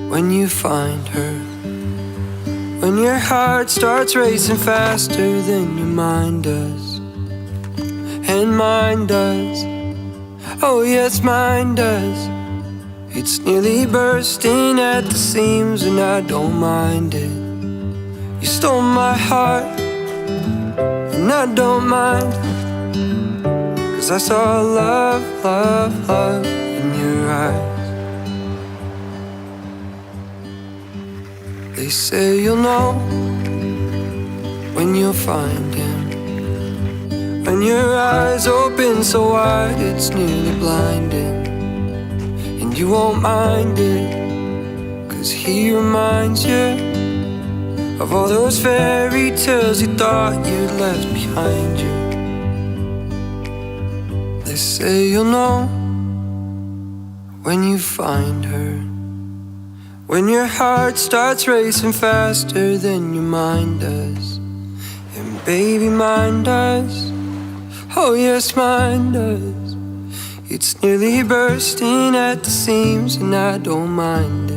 when you find her. When your heart starts racing faster than your mind does. And mine does. Oh yes, mine does. It's nearly bursting at the seams and I don't mind it. You stole my heart and I don't mind. 'Cause I saw love, love, love in your eyes. They say you'll know when you'll find him. When your eyes open so wide it's nearly blinding. And you won't mind it, 'cause he reminds you of all those fairy tales you thought you'd left behind you. They say you'll know when you find her. When your heart starts racing faster than your mind does. And baby, mine does. Oh yes, mine does. It's nearly bursting at the seams and I don't mind it.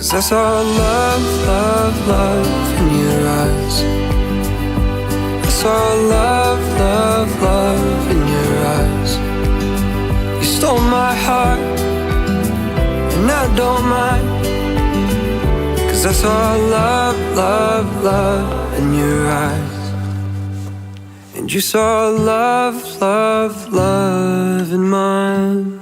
'Cause I saw love, love, love in your eyes. I saw love, love, love in your eyes. You stole my heart and I don't mind. 'Cause I saw love, love, love in your eyes. And you saw love, love, love in mine.